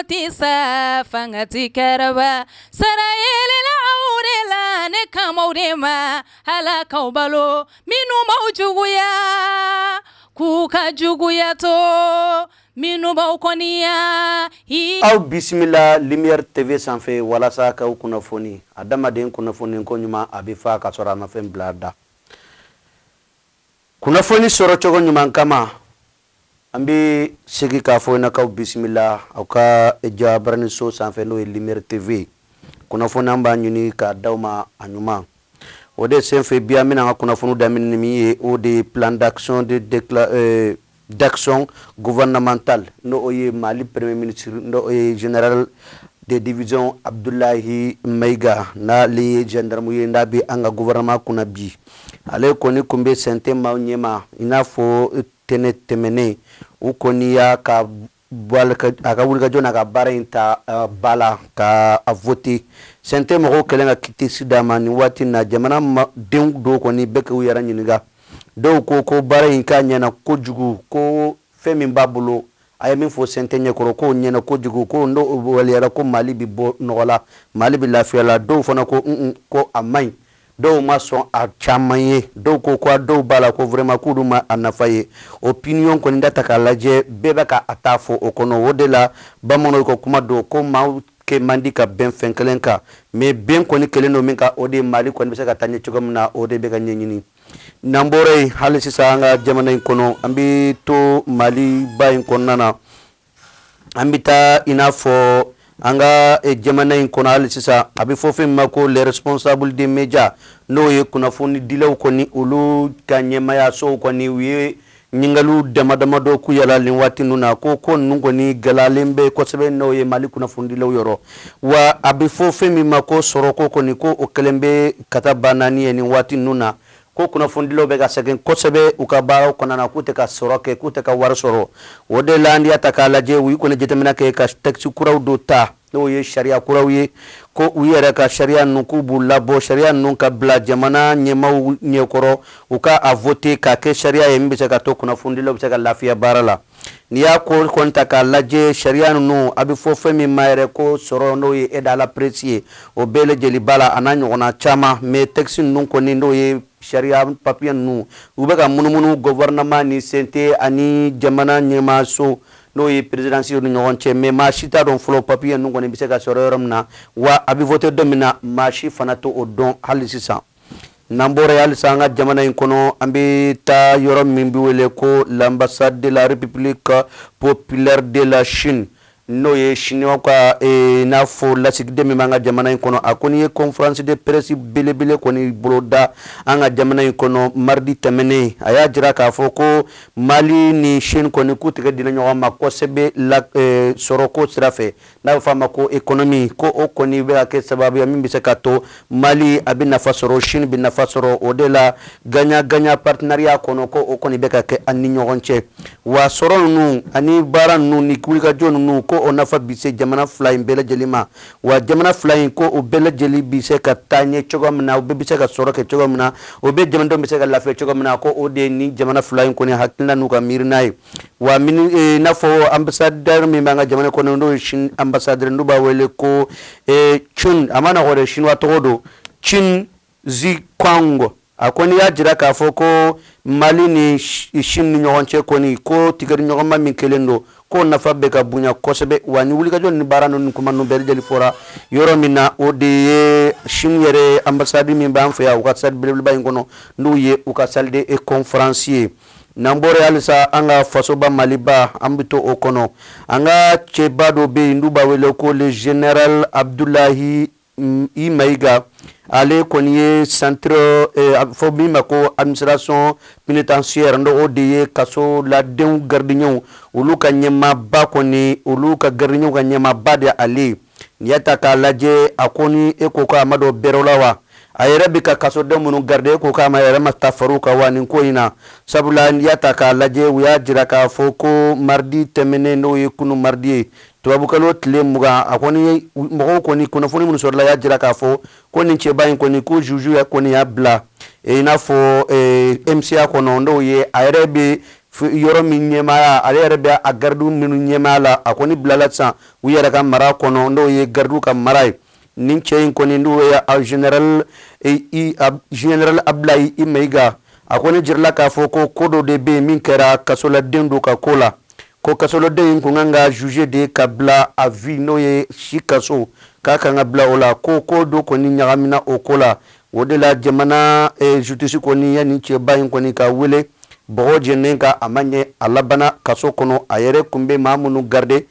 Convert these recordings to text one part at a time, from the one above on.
mutisa fangati karaba sarayele la aurela ne kamaurema halaka balo minu maujuguya kuka juguya to minu baukoniya aw bismillah lumière tv sanfɛ walasa ka kunnafoni adamaden kunnafoni ko ɲuman a bɛ fa ka sɔrɔ a ma fɛn bila da kunnafoni sɔrɔ cogo ɲuman kama an bɛ segi k'a fɔ ina kaw bismillah aw ka jabarani so sanfɛ n'o ye lumière tv kunnafoni an b'a ɲini k'a d'aw ma a ɲuman o de senfɛ bi an bɛna an ka kunnafoni daminɛ min ye o de plan d'action d'action gouvernementale no ye Mali premier ministre no ye général de division Abdoulaye Maiga na li gendarmerie ndabi anga gouvernement kuna bi ale koni kumbe sente ma nyema ina fo temene u koni ya ka balka aka wulga jona ka barinta bala ka voter sente mo kelenga kiti sidama ni wati na jamana den do koni beke u yara nyiniga do ko bara in ka nyana ko jugu ko femi babulo ay min fo sentenye ko nyana ko jugu ko ndo waliyara ko Mali bi bo nola Mali bi lafiya la do fona ko amay do ma son a chamaye do ko do bala ko vraiment ko duma anafaye opinion ko ndata ka laje beba ka atafo okono wodela bamono ko kuma do ko ma ke mandika ben fenkelenka me ben ko ni keleno min ka ode Mali ko be ka tanye chogomna ode be ka nyenyini nambore hali sisa anga jamana inkono ambi to Mali ba inkonana ambi ta inafo anga jamana inkono hali sisa abi fofe mako les responsables des médias no ye kuna foni dilaw koni ulu kanyema ya so koni wiye nyingalu damadama do ku yala lin wati nuna ko nungo ni galalembe ko sebe no ye Mali kuna fundi law yoro wa abi fofe mako soroko koni ko okelembe kata banani ni wati nuna ko kuna fundilo be ga segen ko sebe ukabara ko nana kute ka soroke kute ka war soro wode landi ataka laje wi ko ne jetemina ke ka taxi kuraw do ta no ye sharia kuraw ye ko uyere ka sharia nuku bulla bo sharia nunka bla jamana nyema nyekoro uka a voter ka ke sharia ye mbi ka to kuna fundilo be ka lafiya barala ni ya ko konta ka laje sharia nu abi fo femi mayre ko soro no ye edala apprécier o bele jeli bala ananyo ona chama me taxi nun ko ni ndo ye sharia papier nu ubeka munumunu gouvernement ni sente ani jamana nyema so no ye présidentiel ni nyonche me ma shita don flo papier nu ngoni biseka sororom na wa abi voter domina ma shi fanato o don halisisa nambore yal sanga jamana inkono ambi ta yorom mimbi wele ko l'ambassade de la République populaire de la Chine no ye chinois ka na fo la sigde mi manga jamana inkono akoni ye conférence de presse belebele koni broda anga jamana inkono mardi temene aya jira ka fo ko Mali ni Chine koni kutige dina nyo ma ko sebe la soroko sirafe na fama ko economy ko o koni be ake sababu ya mimbi sekato Mali abina fasoro Chine bina fasoro odela ganya partenariat kono ko o koni be ka ke anni nyogonche wa soro nu ani bara nu ni kulika jonu nu ko onafa bise jamana flying bela jelima wa jamana flying ko o bela jeli bise ka tanye chogomna o be bise ka soroke chogomna o be jamana do bise ka lafe chogomna ko o de ni jamana flying ko ni hakilna nu ka mirnai wa min na fo ambassadeur mi manga jamana ko ndo Shin ambassadeur nduba wele ko chun amana hore shinwa togodo Chin Zi Kwango akoni ya jira ka fo ko Mali ni Shin nyonche ko ni ko tigari nyogoma min kelendo ko nafa be ka bunya kosebe wani wuli ka jon ni barano ni kuma no berjeli fora yoro mina ode Shin yere ambassade mi ban fa ya ko sad bele ba ngono ndu ye u ka salde e conférencier nambore alisa anga fasoba Maliba ambito okono anga chebado be nduba wele ko le général Abdoulaye Maiga ale koniye centre fobi mako administration pénitentiaire ndo odiye kaso la den gardien ulu ka nyema ba koni ulu ka gardien ka nyema ba de ale niyata ka laje akoni ekoko amado berolawa ayere bika kaso de munu garde ko kama yere mastafaru ka wani ko ina sabula niyata ka laje wiya jira ka foko mardi temene no yekunu mardi tubabu kalo tle muga akoni moko koni kuna foni mun sorla ya jira ka fo koni chebayin koni ko juju ya koni ya bla ina fo MCA kono ndo ye ayere be yɔrɔ min ɲɛmaya ale yɛrɛ bɛ a gardiw minnu ɲɛmaya la a kɔni bilala sisan u yɛrɛ ka mara kɔnɔ n'o ye gardiw ka mara ye nin cɛ in kɔni n'o ye général Abdulahi Mayiga a kɔni jirala k'a fɔ ko dɔ de bɛ yen min kɛra kasoladen do ka ko la ko kasoladen in kun kan ka juger de ka bila a vie n'o ye si kaso k'a kan ka bila o la ko do kɔni ɲagamina o ko la o de la jamana justice kɔni ya nin cɛba in kɔni ka wele bɔgɔ jɛnnen ka a ma ɲɛ a labana kaso kɔnɔ a yɛrɛ kun bɛ maa minnu garde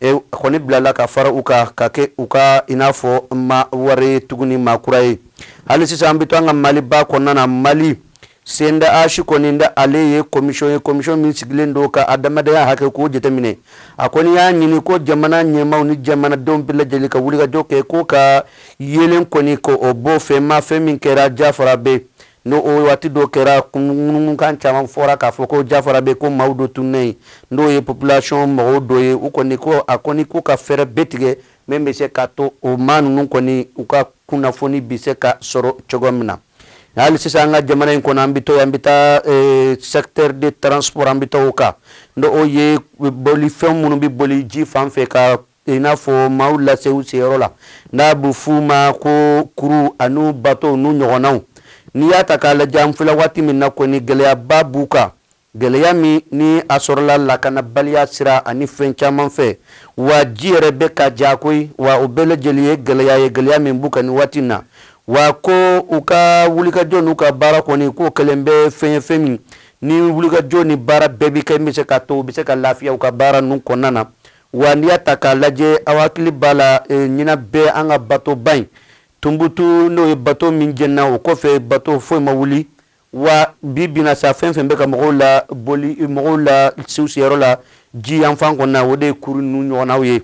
kɔni bilala ka fara u ka kɛ u ka i n'a fɔ ma wari tuguni maa kura ye hali sisan an bɛ to an ka Maliba kɔnɔna na Mali CNDH kɔni da ale ye commission min sigilen do ka adamadenya hakɛ ko jateminɛ a kɔni y'a ɲini ko jamana ɲɛmaaw ni jamanadenw bɛɛ lajɛlen ka wulikajɔ kɛ ko ka yelen kɔni ko o bɔ fɛn min kɛra Jafara bɛ no o waati dɔ kɛra kununkan caman fɔra k'a fɔ ko Jafara bɛ ko maaw dɔ tunnen n'o ye population mɔgɔw dɔ ye u kɔni ko a kɔni ko ka fɛɛrɛ bɛɛ tigɛ min bɛ se ka to o maa ninnu kɔni u ka kunnafoni bɛ se ka sɔrɔ cogo min na hali sisan an ka jamana in kɔnɔ an bɛ taa secteur de transport an bɛ taa o kan n'o ye bolifɛn minnu bɛ boli ji fan fɛ ka i n'a fɔ maaw lase u seyɔrɔ la n'a bɛ f'u ma ko kuru ani bateau n'u ɲɔgɔnnaw n'i y'a ta k'a lajɛ an filɛ waati min na kɔni gɛlɛyaba b'u kan gɛlɛya min ni a sɔrɔla lakanabaliya sira ani fɛn caman fɛ wa ji yɛrɛ bɛ ka ja koyi wa o bɛɛ lajɛlen ye gɛlɛya min b'u kan nin waati in na wa ko u ka wulikajɔ n'u ka baara kɔni k'o kɛlen bɛ fɛn min ni wulikajɔ ni baara bɛɛ bɛ kɛ min bɛ se ka to u bɛ se ka lafiya u ka baara ninnu kɔnɔna na wa n'i y'a ta k'a lajɛ aw hakili b'a la ɲinan bɛɛ an ka batoba in Tumbutu n'o ye bateau min jɛnna o kɔfɛ bateau foyi ma wuli wa bi bina sa fɛn bɛ ka mɔgɔw la siw siyɔrɔ la ji yan fan kɔnɔ o de ye kuru ninnu ɲɔgɔnnaw ye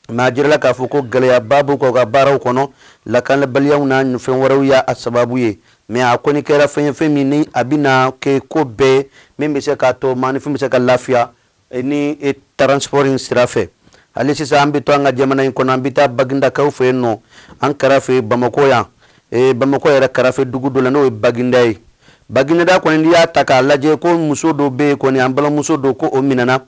mais a jirala k'a fɔ ko gɛlɛyaba b'u ka baaraw kɔnɔ lakanabaliyaw na fɛn wɛrɛw y'a sababu ye mais a kɔni kɛra fɛn min ni a bɛna kɛ ko bɛɛ min bɛ se k'a to maanifin bɛ se ka lafiya ni transport in sira fɛ hali sisan an bɛ to an ka jamana in kɔnɔ an bɛ taa Bagindakaw fɛ yen nɔ an kɛrɛfɛ Bamako yan Bamako yɛrɛ kɛrɛfɛ dugu dɔ la n'o ye Baginda ye Baginda kɔni n'i y'a ta k'a lajɛ ko muso dɔ bɛ yen kɔni an balimamuso dɔ ko o minɛna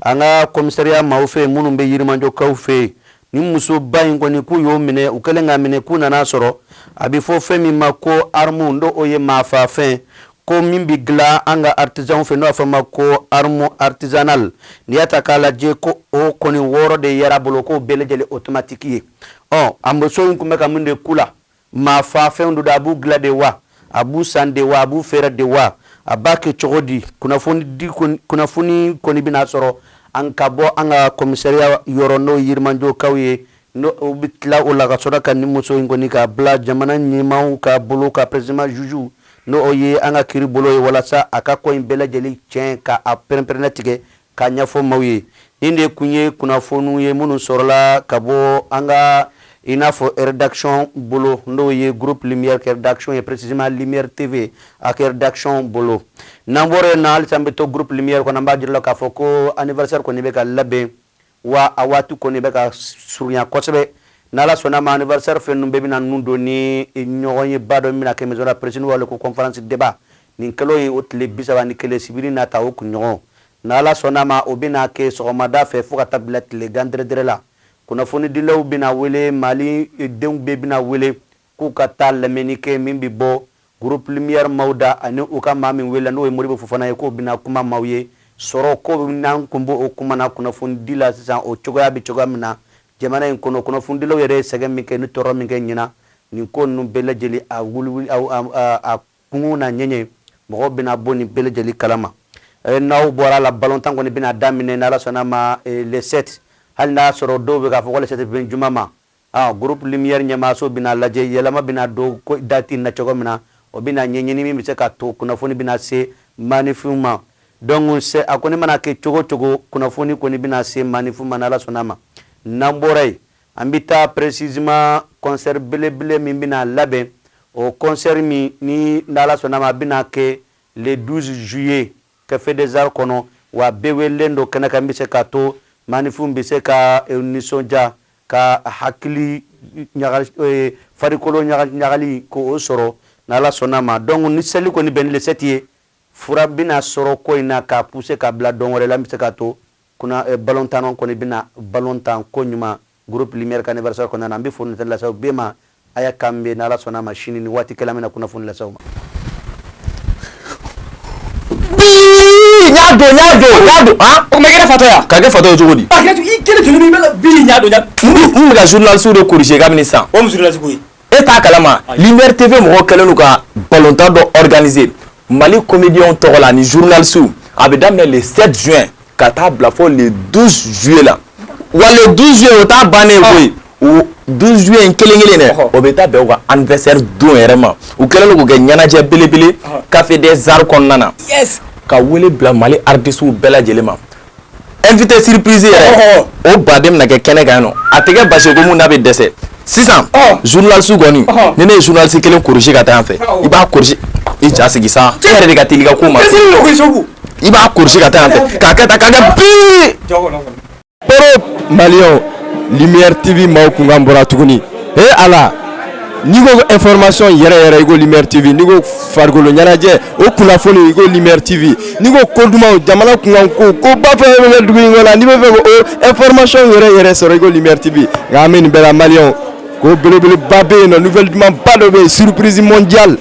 an ka commissariat maaw fɛ yen minnu bɛ Yirimajɔkaw fɛ yen ni musoba in kɔni k'u y'o minɛ u kɛlen k'a minɛ k'u nana sɔrɔ a bɛ fɔ fɛn min ma ko arme n'o o ye maafafɛn ko min bɛ dilan an ka artisan fɛ n'o b'a fɔ ma ko arme artisanal n'i y'a ta k'a lajɛ ko o kɔni 6 de yera bolo k'o bɛɛ lajɛlen automatique ye a muso in tun bɛ ka mun de k'u la maafafɛnw do a b'u dilan de wa a b'u san de wa a b'u feere de wa a b'a kɛ cogo di kunnafoni kɔni bɛna sɔrɔ an ka bɔ an ka commissariat yɔrɔ n'o ye Yirimajɔkaw ye n'o bɛ tila o la ka sɔrɔ ka ni muso in kɔni ka bila jamana ɲɛmaaw ka bolo ka président juge n'o ye an ka kiiri bolo ye walasa a ka ko in bɛɛ lajɛlen tiɲɛ ka a pɛrɛn-pɛrɛnna tigɛ ka ɲɛfɔ maaw ye nin de kun ye kunnafoniw ye minnu sɔrɔla ka bɔ an ka i n'a fɔ rédaction bolo n'o ye groupe Lumière kɛ rédaction ye précisément Lumière TV a kɛ rédaction bolo n'an bɔra yen na halisa an bɛ to groupe Lumière kɔnɔ an b'a jira k'a fɔ ko anniversaire kɔni bɛ ka labɛn wa a waati kɔni bɛ ka surunya kosɛbɛ n'Ala sɔnna ma anniversaire fɛn ninnu bɛɛ bɛna ninnu don ni ɲɔgɔn ye ba dɔ min bɛna kɛ maison la presse n'u b'a wele ko conférence débat nin kalo ye o tile 31 sibiri n'a ta o kunɲɔgɔn n'Ala sɔnna ma o bɛna kɛ sɔgɔmada fɛ fo ka taa bila tile gandɛrɛdɛrɛ la kunnafoni dilaw bɛna wele Mali denw bɛɛ bɛna wele k'u ka taa lamɛnni kɛ min bɛ bɔ groupe Lumière maaw da ani u ka maa min wele n'o ye Modibo Fofana ye k'o bɛna kuma maaw ye sɔrɔ ko n'an kun b'o kuma na kunnafoni di la sisan o cogoya bɛ cogoya min na jamana in kɔnɔ kunnafoni dilaw yɛrɛ ye sɛgɛn min kɛ ni tɔɔrɔ min kɛ ɲinan nin ko ninnu bɛɛ lajɛlen a wuli a kungo na ɲɛɲɛ mɔgɔw bɛna bɔ nin bɛɛ lajɛlen kalama n'aw bɔra la balontan kɔni bɛna daminɛ n'Ala sɔnna ma le 7 hali n'a sɔrɔ dɔw bɛ k'a fɔ ko le 7 bɛ juma ma groupe Lumière ɲɛmaaso bɛna lajɛ yɛlɛma bɛna don ko date na cogo min na o bɛna ɲɛɲini min bɛ se ka to kunnafoni bɛna se maanifinw ma donc a kɔni mana kɛ cogo cogo kunnafoni kɔni bɛna se maanifinw ma n'Ala sɔnna ma n'an bɔra yen an bɛ taa précisément concert belebele min bɛna labɛn o concert min ni n'Ala sɔnna ma a bɛna kɛ le 12 juillet Café des Arts kɔnɔ wa bɛɛ welelen don kɛnɛ kan bɛ se ka to maanifinw bɛ se ka nisɔndiya ka hakili farikolo ɲagali k'o sɔrɔ n'Ala sɔnna ma donc ni seli kɔni bɛn ni le 7 ye fura bina sɔrɔ ko in na k'a pousser k'a bila dɔn wɛrɛ la n bɛ se k'a to kuna ballon tan kɔni bina ballon tan ko ɲuman groupe lumière ka anniversaire kɔnɔna na an bɛ foni lasaw bɛɛ ma a y'a kan bɛ n'Ala sɔnna ma sini ni waati kɛla min na kunnafoni lasaw ma. Nyado ah o mekere fato ya ka ke fato yo jogodi ah ke i kele tunu mi bela bili nyado mu ga journal sur de corriger ga minisa o mu journal ko e ta kalama Lumière TV mo kelenu ka balontan do organiser Mali comédien to la ni journal sur abedam le 7 juin ka ta bla fo le 12 juillet là wa le 12 juillet o ta bané boy o 12 juillet kelengele ne o beta be wa anniversaire do vraiment o kelenu ko ga nyanaje belebele café des arts konnana yes ka wele bla Mali artiste bɛɛ lajɛlen ma invité surprise yɛrɛ o badem na kɛ kɛnɛ kan no a tɛgɛ basi ko mun na bɛ dɛsɛ sisan journal su gɔni ni ne ye journal si kelen corriger ka taa yan fɛ i b'a corriger i ja sigi sa e yɛrɛ de ka teli ka ko ma i b'a corriger ka taa yan fɛ k'a kɛ tan k'a kɛ bii Europe Malien Lumière TV maaw kunkan bɔra tuguni ala ni ko information yɛrɛ i ko Lumière TV ni ko farikolo ɲɛnajɛ o kunnafoni i ko Lumière TV ni ko kodumaw jamana kunkan ko ba fɛ bɛ dugu in kɔnɔ ni bɛ fɛ ko information yɛrɛ sɔrɔ i ko Lumière TV nka an bɛ nin bɛɛ la Malien ko belebeleba bɛ yen nɔ nouvelle duman ba dɔ bɛ yen surprise mondiale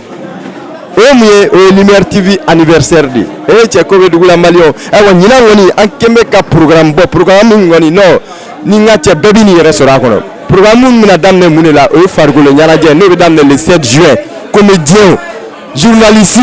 o mun ye o ye Lumière TV anniversaire de cɛ ko bɛ dugu la Malien ayiwa ɲinan kɔni an kɛn bɛ ka programme bɔ programme min kɔni non ni n ka cɛ bɛɛ bɛ nin yɛrɛ sɔrɔ a kɔnɔ. Programme mina damne mun la o farikolo ɲanajɛ no be damne le 7 juin comédien journaliste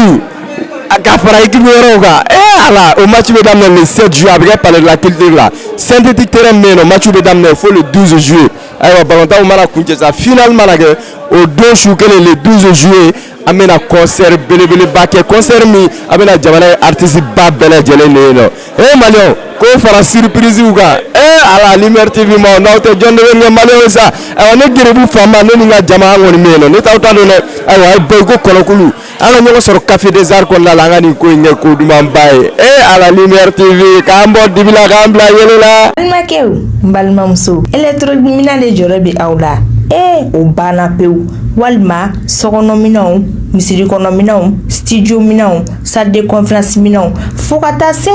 ka fara équipe yɔrɔw kan ala o match be damne le 7 juin a bɛ kɛ palais de la culture la synthétique terrain bɛ yen nɔ match be damne fo le 12 juillet ayiwa balontanw mana kuncɛ sa final mana kɛ o don su kelen le 12 juillet an bɛna concert belebeleba kɛ concert min a bɛna jamana artiste ba bɛɛ lajɛlen de yen nɔ Malien ko fara surprise kan ala Lumière TV ma n'aw tɛ jɔn de bɛ ɲɛ Malien sa ayiwa ne gerebu fanba ne ni n ka jama an kɔni bɛ yen nɔ ne t'aw ta dɔn dɛ ayiwa a ye bɛɛ ko kɔnɔkulu an ka ɲɔgɔn sɔrɔ café des arts kɔnɔna la an ka nin ko in kɛ ko dumanba ye ala Lumière TV k'an bɔ dibi la k'an bila yɛlɛ la. balimakɛw n balimamuso électromina de jɔrɔ bɛ aw la o banna pewu walima sɔkɔnɔminɛnw misirikɔnɔminɛnw studio minɛnw salle de conférence minɛnw fo ka taa se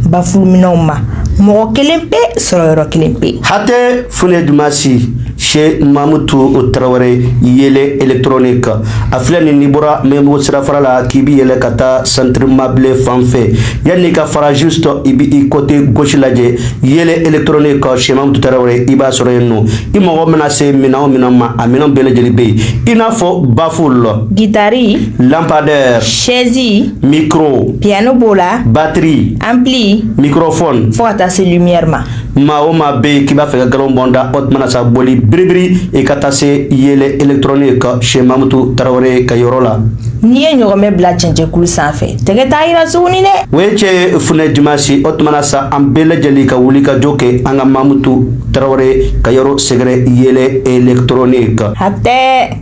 bafuluminɛnw ma mɔgɔ kelen pe sɔrɔ yɔrɔ kelen pe hatɛ fune dumasi Cheikh Mamutu Traoré yele électronique a filɛ ni bɔra Membo sirafara la k'i bi yɛlɛ ka taa centre meublé fan fɛ yanni ka fara juste i bi i côté gauche lajɛ yele électronique Cheikh Mamutu Traoré i b'a sɔrɔ yen nɔ i mɔgɔ bɛna se minɛn o minɛn ma a minɛn bɛɛ lajɛlen bɛ yen i n'a fɔ baffle guitare lampadaire chaise micro piano b'o la batterie ampli microphone fo ka taa se lumière ma maa o maa bɛ yen k'i b'a fɛ ka galon bɔnda o tuma na sa boli biribiri i ka taa se yele électronique Cheikh Mamutu Traoré ka yɔrɔ la n'i ye ɲɔgɔnmɛ bila cɛncɛnkulu sanfɛ tɛgɛ t'a yira tuguni dɛ o ye cɛ funɛ dimanche o tuma na sa an bɛɛ lajɛlen ka wuli ka jɔ kɛ an ka Mamutu Traoré ka yɔrɔ sɛgɛrɛ yele électronique hatɛ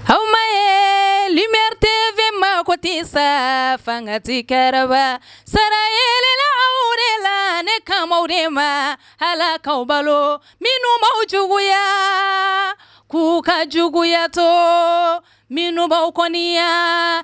aw ma ye Lumière TV ma ko ti sa fanga ti kɛrɛba sara yele la aw de la ne kamaw de ma ala k'aw balo minnu m'aw juguya k'u ka juguya to minnu b'aw kɔniya